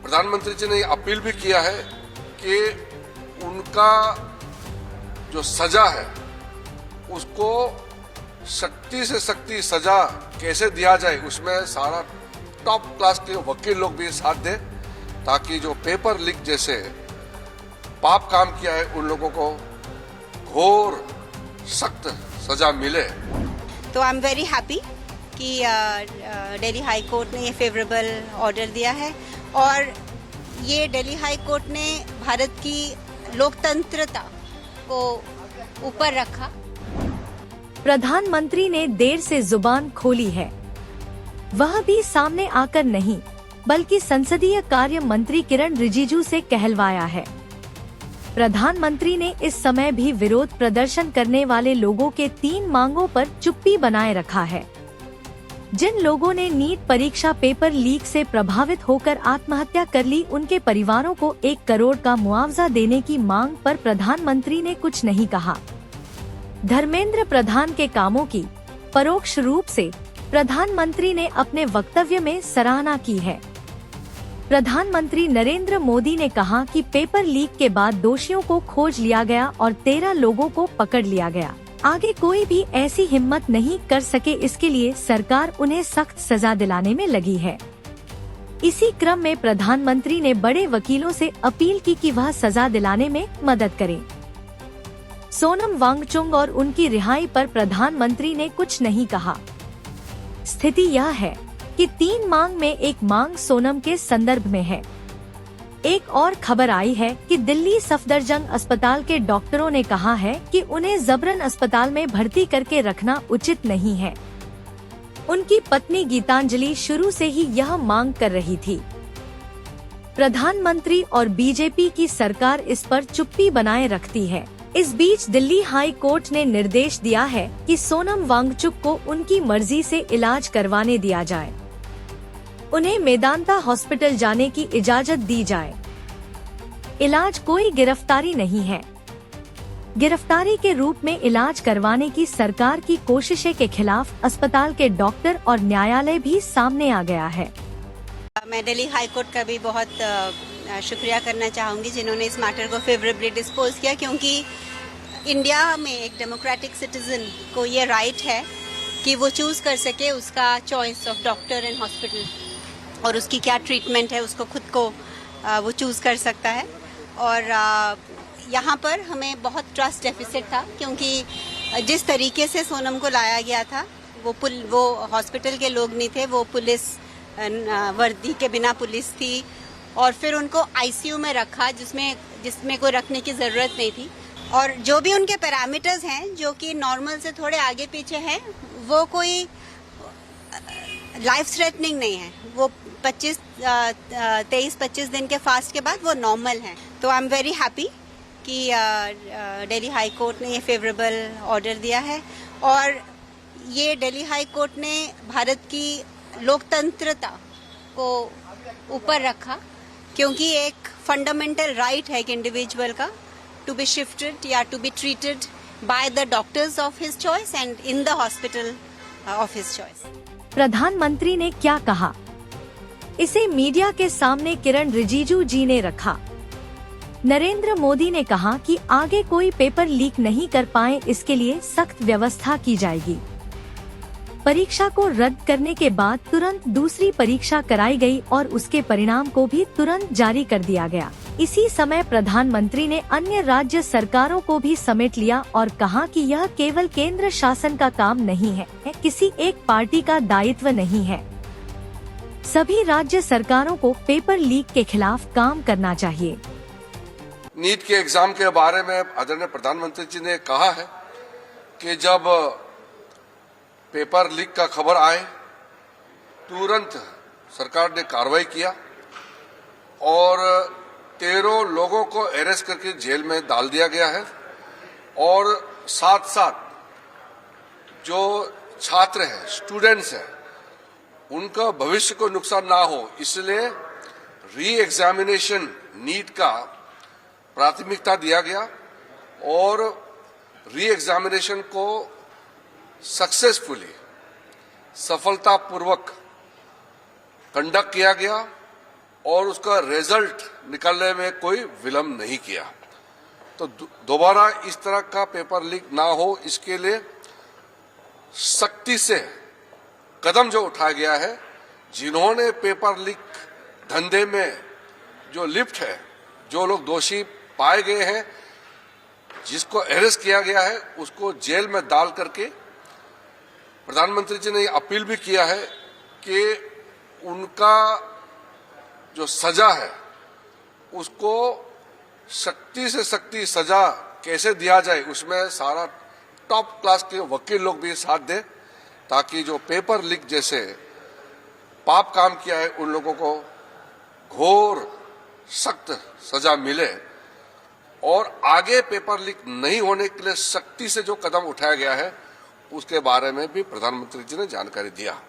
प्रधानमंत्री जी ने अपील भी किया है कि उनका जो सजा है उसको सख्ती से सख्ती सजा कैसे दिया जाए, उसमें सारा टॉप क्लास के वकील लोग भी साथ दें, ताकि जो पेपर लीक जैसे पाप काम किया है उन लोगों को घोर सख्त सजा मिले। तो आई एम वेरी हैप्पी कि दिल्ली हाई कोर्ट ने ये फेवरेबल ऑर्डर दिया है और ये दिल्ली हाई कोर्ट ने भारत की लोकतंत्रता को ऊपर रखा। प्रधानमंत्री ने देर से जुबान खोली है, वह भी सामने आकर नहीं बल्कि संसदीय कार्य मंत्री किरण रिजिजू से कहलवाया है। प्रधानमंत्री ने इस समय भी विरोध प्रदर्शन करने वाले लोगों के 3 मांगों पर चुप्पी बनाए रखा है। जिन लोगों ने नीट परीक्षा पेपर लीक से प्रभावित होकर आत्महत्या कर ली, उनके परिवारों को 1 करोड़ का मुआवजा देने की मांग पर प्रधानमंत्री ने कुछ नहीं कहा। धर्मेंद्र प्रधान के कामों की परोक्ष रूप से प्रधानमंत्री ने अपने वक्तव्य में सराहना की है। प्रधानमंत्री नरेंद्र मोदी ने कहा कि पेपर लीक के बाद दोषियों को खोज लिया गया और 13 लोगों को पकड़ लिया गया। आगे कोई भी ऐसी हिम्मत नहीं कर सके, इसके लिए सरकार उन्हें सख्त सजा दिलाने में लगी है। इसी क्रम में प्रधानमंत्री ने बड़े वकीलों से अपील की कि वह सजा दिलाने में मदद करें। सोनम वांगचुक और उनकी रिहाई पर प्रधानमंत्री ने कुछ नहीं कहा। स्थिति यह है कि 3 मांग में एक मांग सोनम के संदर्भ में है। एक और खबर आई है कि दिल्ली सफदरजंग अस्पताल के डॉक्टरों ने कहा है कि उन्हें जबरन अस्पताल में भर्ती करके रखना उचित नहीं है। उनकी पत्नी गीतांजलि शुरू से ही यह मांग कर रही थी। प्रधानमंत्री और बीजेपी की सरकार इस पर चुप्पी बनाए रखती है। इस बीच दिल्ली हाई कोर्ट ने निर्देश दिया है कि सोनम वांगचुक को उनकी मर्जी से इलाज करवाने दिया जाए। उन्हें मेदांता हॉस्पिटल जाने की इजाजत दी जाए। इलाज कोई गिरफ्तारी नहीं है। गिरफ्तारी के रूप में इलाज करवाने की सरकार की कोशिशें के खिलाफ अस्पताल के डॉक्टर और न्यायालय भी सामने आ गया है। मैं दिल्ली हाई कोर्ट का भी बहुत शुक्रिया करना चाहूँगी जिन्होंने इस मैटर को फेवरेबली डिस्पोज किया, क्योंकि इंडिया में एक डेमोक्रेटिक सिटीजन को ये राइट है कि वो चूज़ कर सके उसका choice of doctor and hospital और उसकी क्या ट्रीटमेंट है, उसको खुद को वो चूज़ कर सकता है। और यहाँ पर हमें बहुत ट्रस्ट डेफिसिट था, क्योंकि जिस तरीके से सोनम को लाया गया था वो हॉस्पिटल के लोग नहीं थे, वो पुलिस वर्दी के बिना पुलिस थी और फिर उनको आईसीयू में रखा जिसमें कोई रखने की ज़रूरत नहीं थी। और जो भी उनके पैरामीटर्स हैं जो कि नॉर्मल से थोड़े आगे पीछे हैं, वो कोई लाइफ थ्रेटनिंग नहीं है। वो 23-25 दिन के फास्ट के बाद वो नॉर्मल हैं। तो आई एम वेरी हैप्पी कि दिल्ली हाई कोर्ट ने ये फेवरेबल ऑर्डर दिया है और ये दिल्ली हाई कोर्ट ने भारत की लोकतंत्रता को ऊपर रखा, क्योंकि एक फंडामेंटल राइट है एक इंडिविजुअल का to be shifted or to be treated by the doctors of his choice and in the hospital of his choice. प्रधानमंत्री ने क्या कहा, इसे मीडिया के सामने किरण रिजिजू जी ने रखा। नरेंद्र मोदी ने कहा कि आगे कोई पेपर लीक नहीं कर पाए, इसके लिए सख्त व्यवस्था की जाएगी। परीक्षा को रद्द करने के बाद तुरंत दूसरी परीक्षा कराई गई और उसके परिणाम को भी तुरंत जारी कर दिया गया। इसी समय प्रधानमंत्री ने अन्य राज्य सरकारों को भी समेट लिया और कहा कि यह केवल केंद्र शासन का काम नहीं है, किसी एक पार्टी का दायित्व नहीं है। सभी राज्य सरकारों को पेपर लीक के खिलाफ काम करना चाहिए। नीट के एग्जाम के बारे में आदरणीय प्रधानमंत्री जी ने कहा है कि जब पेपर लीक का खबर आए तुरंत सरकार ने कार्रवाई किया और 13 लोगों को अरेस्ट करके जेल में डाल दिया गया है और साथ साथ जो छात्र हैं, स्टूडेंट्स हैं, उनका भविष्य को नुकसान ना हो इसलिए री एग्जामिनेशन नीट का प्राथमिकता दिया गया और री एग्जामिनेशन को सक्सेसफुली, सफलतापूर्वक कंडक्ट किया गया और उसका रिजल्ट निकलने में कोई विलंब नहीं किया। तो दोबारा इस तरह का पेपर लीक ना हो, इसके लिए सख्ती से कदम जो उठाया गया है, जिन्होंने पेपर लीक धंधे में जो लिप्त है, जो लोग दोषी पाए गए हैं, जिसको अरेस्ट किया गया है, उसको जेल में डाल करके प्रधानमंत्री जी ने ये अपील भी किया है कि उनका जो सजा है उसको सख्ती से सख्ती सजा कैसे दिया जाए, उसमें सारा टॉप क्लास के वकील लोग भी साथ दें, ताकि जो पेपर लीक जैसे पाप काम किया है उन लोगों को घोर सख्त सजा मिले और आगे पेपर लीक नहीं होने के लिए सख्ती से जो कदम उठाया गया है उसके बारे में भी प्रधानमंत्री जी ने जानकारी दिया।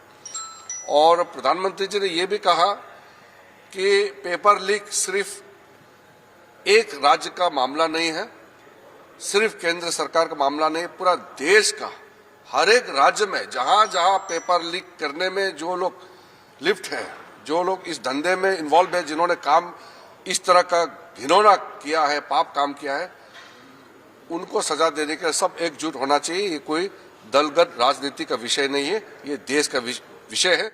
और प्रधानमंत्री जी ने यह भी कहा कि पेपर लीक सिर्फ एक राज्य का मामला नहीं है, सिर्फ केंद्र सरकार का मामला नहीं, पूरा देश का हर एक राज्य में जहां जहां पेपर लीक करने में जो लोग लिप्त हैं, जो लोग इस धंधे में इन्वॉल्व है, जिन्होंने काम इस तरह का घिनौना किया है, पाप काम किया है, उनको सजा देने के लिए सब एकजुट होना चाहिए। ये कोई दलगत राजनीति का विषय नहीं है, ये देश का विषय है।